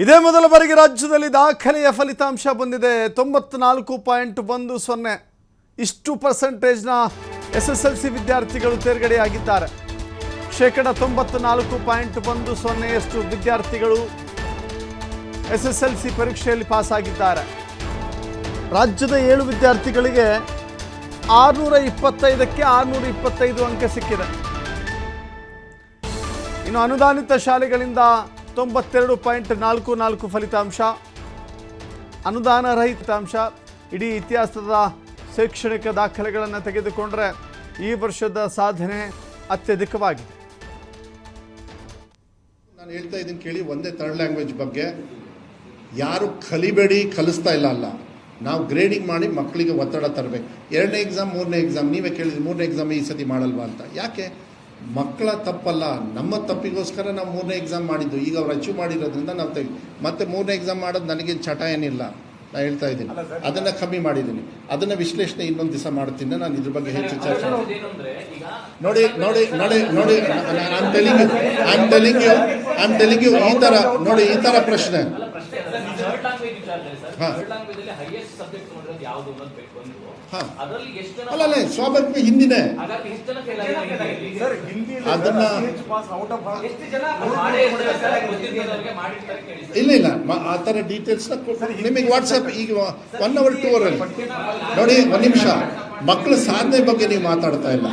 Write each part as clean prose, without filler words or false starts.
ಇದೇ ಮೊದಲ ಬಾರಿಗೆ ರಾಜ್ಯದಲ್ಲಿ ದಾಖಲೆಯ ಫಲಿತಾಂಶ ಬಂದಿದೆ. 94.10 ಇಷ್ಟು ಪರ್ಸೆಂಟೇಜ್ನ SSLC ವಿದ್ಯಾರ್ಥಿಗಳು ತೇರ್ಗಡೆಯಾಗಿದ್ದಾರೆ. 94.10% ವಿದ್ಯಾರ್ಥಿಗಳು SSLC ಪರೀಕ್ಷೆಯಲ್ಲಿ ಪಾಸ್ ಆಗಿದ್ದಾರೆ. ರಾಜ್ಯದ 7 ವಿದ್ಯಾರ್ಥಿಗಳಿಗೆ 625ಕ್ಕೆ 625 ಅಂಕ ಸಿಕ್ಕಿದೆ. ಇನ್ನು ಅನುದಾನಿತ ಶಾಲೆಗಳಿಂದ 92.44 ಫಲಿತಾಂಶ, ಅನುದಾನ ರಹಿತ ಅಂಶ. ಇಡೀ ಇತಿಹಾಸದ ಶೈಕ್ಷಣಿಕ ದಾಖಲೆಗಳನ್ನು ತೆಗೆದುಕೊಂಡರೆ ಈ ವರ್ಷದ ಸಾಧನೆ ಅತ್ಯಧಿಕವಾಗಿದೆ. ನಾನು ಹೇಳ್ತಾ ಇದ್ದೀನಿ ಕೇಳಿ, ಒಂದೇ ಥರ್ಡ್ ಲ್ಯಾಂಗ್ವೇಜ್ ಬಗ್ಗೆ ಯಾರು ಕಲಿಬೇಡಿ ಕಲಿಸ್ತಾ ಇಲ್ಲ. ನಾವು ಗ್ರೇಡಿಂಗ್ ಮಾಡಿ ಮಕ್ಕಳಿಗೆ ಒತ್ತಡ ತರಬೇಕು. 2ನೇ ಎಕ್ಸಾಮ್ 3ನೇ ಎಕ್ಸಾಮ್ ನೀವೇ ಕೇಳಿದ್ರಿ, 3ನೇ ಎಕ್ಸಾಮ್ ಈ ಸತಿ ಮಾಡಲ್ವಾ ಅಂತ. ಯಾಕೆ? ಮಕ್ಕಳ ತಪ್ಪಲ್ಲ, ನಮ್ಮ ತಪ್ಪಿಗೋಸ್ಕರ ನಾವು 3ನೇ ಎಕ್ಸಾಮ್ ಮಾಡಿದ್ದು. ಈಗ ಅವ್ರು ಅಚೀವ್ ಮಾಡಿರೋದ್ರಿಂದ ನಾವು ಮತ್ತೆ 3ನೇ ಎಕ್ಸಾಮ್ ಮಾಡೋದು ನನಗೇನು ಚಟ ಏನಿಲ್ಲ. ನಾನು ಹೇಳ್ತಾ ಇದ್ದೀನಿ, ಅದನ್ನು ಕಮ್ಮಿ ಮಾಡಿದ್ದೀನಿ. ಅದನ್ನು ವಿಶ್ಲೇಷಣೆ ಇನ್ನೊಂದು ದಿವಸ ಮಾಡ್ತೀನಿ. ನಾನು ಇದ್ರ ಬಗ್ಗೆ ಹೆಚ್ಚು ಚರ್ಚೆ ನೋಡಿ ಐಮ್ ಟೆಲಿಂಗ್ ಯು ಈ ಥರ ನೋಡಿ, ಈ ಥರ ಪ್ರಶ್ನೆ ಅಲ್ಲ ಸ್ವಾಭಾವಿಕ ಹಿಂದಿನೇ ಅದನ್ನ ಇಲ್ಲ ಆ ಥರ ಡೀಟೇಲ್ಸ್ನ ನಿಮಗೆ ವಾಟ್ಸಪ್ ಈಗ 1 hour 2 hour ನೋಡಿ. 1 ನಿಮಿಷ, ಮಕ್ಕಳ ಸಾಧನೆ ಬಗ್ಗೆ ನೀವು ಮಾತಾಡ್ತಾ ಇಲ್ಲ.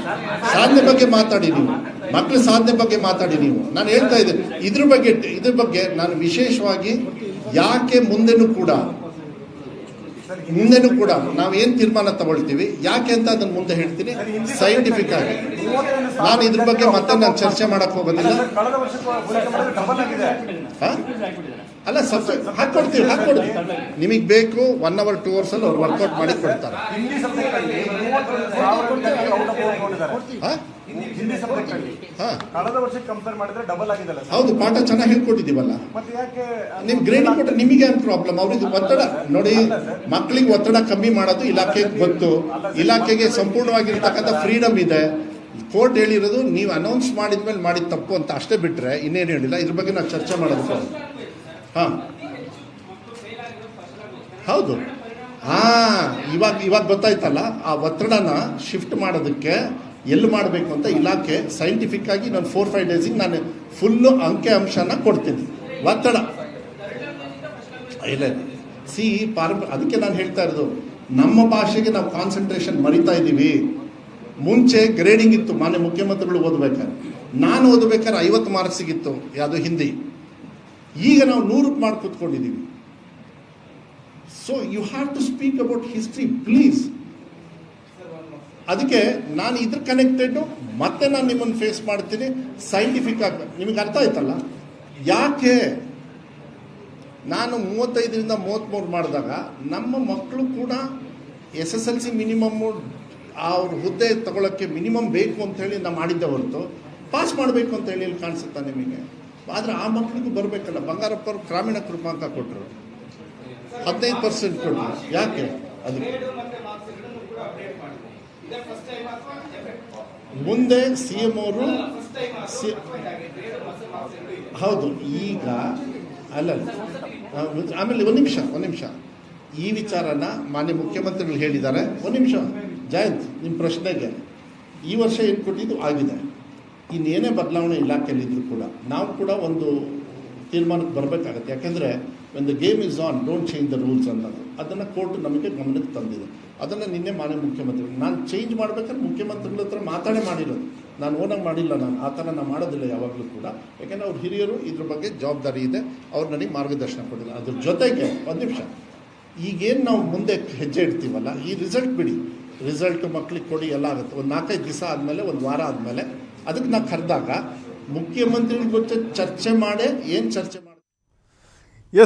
ಸಾಧನೆ ಬಗ್ಗೆ ಮಾತಾಡಿ ನೀವು, ಮಕ್ಕಳ ಸಾಧನೆ ಬಗ್ಗೆ ಮಾತಾಡಿ ನೀವು. ನಾನು ಹೇಳ್ತಾ ಇದ್ದೀನಿ ಇದ್ರ ಬಗ್ಗೆ ನಾನು ವಿಶೇಷವಾಗಿ ಯಾಕೆ ಮುಂದೆನೂ ಕೂಡ ನಾವೇನು ತೀರ್ಮಾನ ತಗೊಳ್ತೀವಿ ಯಾಕೆ ಅಂತ ಅದನ್ನ ಮುಂದೆ ಹೇಳ್ತೀನಿ ಸೈಂಟಿಫಿಕ್ ಆಗಿ. ನಾನು ಇದ್ರ ಬಗ್ಗೆ ಮತ್ತೆ ನಾನು ಚರ್ಚೆ ಮಾಡಕ್ ಹೋಗೋದಿಲ್ಲ. ಅಲ್ಲ ಸಬ್ಜೆಕ್ಟ್ ಹಾಕೊಡ್ತೀವಿ ನಿಮಗೆ ಬೇಕು. 1 hour 2 hours ಅವ್ರು ವರ್ಕೌಟ್ ಮಾಡಿ ಕೊಡ್ತಾರೆ. ಹೌದು, ಪಾಠ ಚೆನ್ನಾಗಿ ಹೇಳ್ಕೊಟ್ಟಿದ್ದೀವಲ್ಲ. ನಿಮ್ ಗ್ರೇಡಿಂಗ್ ಕೊಟ್ಟರೆ ನಿಮಗೆ ಏನು ಪ್ರಾಬ್ಲಮ್? ಅವ್ರಿಗೆ ಒತ್ತಡ ನೋಡಿ, ಮಕ್ಕಳಿಗೆ ಒತ್ತಡ ಕಮ್ಮಿ ಮಾಡೋದು ಇಲಾಖೆಗೆ ಗೊತ್ತು. ಇಲಾಖೆಗೆ ಸಂಪೂರ್ಣವಾಗಿರ್ತಕ್ಕಂಥ ಫ್ರೀಡಮ್ ಇದೆ. ಕೋರ್ಟ್ ಹೇಳಿರೋದು ನೀವು ಅನೌನ್ಸ್ ಮಾಡಿದ್ಮೇಲೆ ಮಾಡಿದ ತಪ್ಪು ಅಂತ ಅಷ್ಟೇ ಬಿಟ್ರೆ ಇನ್ನೇನು ಹೇಳಿಲ್ಲ. ಇದ್ರ ಬಗ್ಗೆ ನಾವು ಚರ್ಚೆ ಮಾಡೋದು. ಹೌದು, ಇವಾಗ ಗೊತ್ತಾಯ್ತಲ್ಲ. ಆ ಒತ್ತಡನ ಶಿಫ್ಟ್ ಮಾಡೋದಕ್ಕೆ ಎಲ್ಲಿ ಮಾಡಬೇಕು ಅಂತ ಇಲಾಖೆ ಸೈಂಟಿಫಿಕ್ ಆಗಿ ನಾನು 4-5 ಡೇಸಿಗೆ ನಾನು ಫುಲ್ಲು ಅಂಕೆ ಅಂಶನ ಕೊಡ್ತೀನಿ. ಒತ್ತಡ ಇಲ್ಲ ಅದಕ್ಕೆ ನಾನು ಹೇಳ್ತಾ ಇರೋದು, ನಮ್ಮ ಭಾಷೆಗೆ ನಾವು ಕಾನ್ಸಂಟ್ರೇಷನ್ ಮರಿತಾ ಇದ್ದೀವಿ. ಮುಂಚೆ ಗ್ರೇಡಿಂಗ್ ಇತ್ತು. ಮಾನ್ಯ ಮುಖ್ಯಮಂತ್ರಿಗಳು ಓದಬೇಕಾದ್ರೆ, ನಾನು ಓದಬೇಕಾದ್ರೆ 50 ಮಾರ್ಕ್ಸಿಗಿತ್ತು ಯಾವುದು ಹಿಂದಿ. ಈಗ ನಾವು 100ಕ್ಕೆ ಮಾಡಿ ಕೂತ್ಕೊಂಡಿದ್ದೀವಿ. So you have to speak about history please. ಅದಕ್ಕೆ ನಾನು ಇದ್ರ ಕನೆಕ್ಟೆಡ್ ಮತ್ತೆ ನಾನು ನಿಮ್ಮನ್ನು ಫೇಸ್ ಮಾಡ್ತೀನಿ ಸೈಂಟಿಫಿಕ್ ಆಗಿ. ನಿಮಗೆ ಅರ್ಥ ಆಯ್ತಲ್ಲ ಯಾಕೆ ನಾನು 35ರಿಂದ 33 ಮಾಡಿದಾಗ ನಮ್ಮ ಮಕ್ಕಳು ಕೂಡ SSLC ಮಿನಿಮಮ್ ಅವ್ರ ಹುದ್ದೆ ತಗೊಳ್ಳೋಕ್ಕೆ ಮಿನಿಮಮ್ ಬೇಕು ಅಂತ ಹೇಳಿ ನಾವು ಮಾಡಿದ್ದೆ ಹೊರತು ಪಾಸ್ ಮಾಡಬೇಕು ಅಂತ ಹೇಳಿ ಇಲ್ಲಿ ಕಾಣಿಸುತ್ತಾ ನಿಮಗೆ? ಆದರೆ ಆ ಮಕ್ಕಳಿಗೂ ಬರಬೇಕಲ್ಲ. ಬಂಗಾರಪ್ಪ ಅವರು ಗ್ರಾಮೀಣ ಕೃಪಾಂಕ ಕೊಟ್ಟರು, 15% ಕೊಟ್ಟರು. ಯಾಕೆ? ಅದಕ್ಕೆ ಮುಂದೆ CM ಅವರು ಹೌದು ಈಗ ಅಲ್ಲ. ಆಮೇಲೆ ಒಂದು ನಿಮಿಷ ಈ ವಿಚಾರನ ಮಾನ್ಯ ಮುಖ್ಯಮಂತ್ರಿಗಳು ಹೇಳಿದ್ದಾರೆ. 1 ನಿಮಿಷ ಜಯಂತ್, ನಿಮ್ಮ ಪ್ರಶ್ನೆಗೆ ಈ ವರ್ಷ ಏನು ಕೊಟ್ಟಿದ್ದು ಆಗಿದೆ. ಇನ್ನೇನೇ ಬದಲಾವಣೆ ಇಲಾಖೆಯಲ್ಲಿದ್ದರೂ ಕೂಡ ನಾವು ಕೂಡ ಒಂದು ತೀರ್ಮಾನಕ್ಕೆ ಬರಬೇಕಾಗತ್ತೆ. ಯಾಕೆಂದರೆ when the game is on don't change the rules ಅನ್ನೋದು ಅದನ್ನು ಕೋರ್ಟ್ ನಮಗೆ ಗಮನಕ್ಕೆ ತಂದಿದೆ. ಅದನ್ನು ನಿನ್ನೆ ಮಾನ್ಯ ಮುಖ್ಯಮಂತ್ರಿಗಳು ನಾನು ಚೇಂಜ್ ಮಾಡ್ಬೇಕಾದ್ರೆ ಮುಖ್ಯಮಂತ್ರಿಗಳ ಹತ್ರ ಮಾಡಿರೋದು. ನಾನು ಓನಾಗಿ ಮಾಡಿಲ್ಲ. ನಾನು ಆ ಥರ ನಾನು ಮಾಡೋದಿಲ್ಲ ಯಾವಾಗಲೂ ಕೂಡ. ಯಾಕೆಂದರೆ ಅವ್ರು ಹಿರಿಯರು, ಇದ್ರ ಬಗ್ಗೆ ಜವಾಬ್ದಾರಿ ಇದೆ. ಅವ್ರು ನನಗೆ ಮಾರ್ಗದರ್ಶನ ಕೊಟ್ಟಿಲ್ಲ. ಅದ್ರ ಜೊತೆಗೆ 1 ನಿಮಿಷ, ಈಗೇನು ನಾವು ಮುಂದೆ ಹೆಜ್ಜೆ ಇಡ್ತೀವಲ್ಲ, ಈ ರಿಸಲ್ಟ್ ಬಿಡಿ, ರಿಸಲ್ಟ್ ಮಕ್ಕಳಿಗೆ ಕೊಡಿ ಎಲ್ಲ ಆಗುತ್ತೆ. ಒಂದು 4-5 ದಿವಸ ಆದಮೇಲೆ, 1 ವಾರ ಆದಮೇಲೆ ಅದಕ್ಕೆ ನಾವು ಕರೆದಾಗ ಮುಖ್ಯಮಂತ್ರಿಗಳ ಜೊತೆ ಚರ್ಚೆ ಮಾಡಿ ಏನು ಚರ್ಚೆ ಮಾಡಿ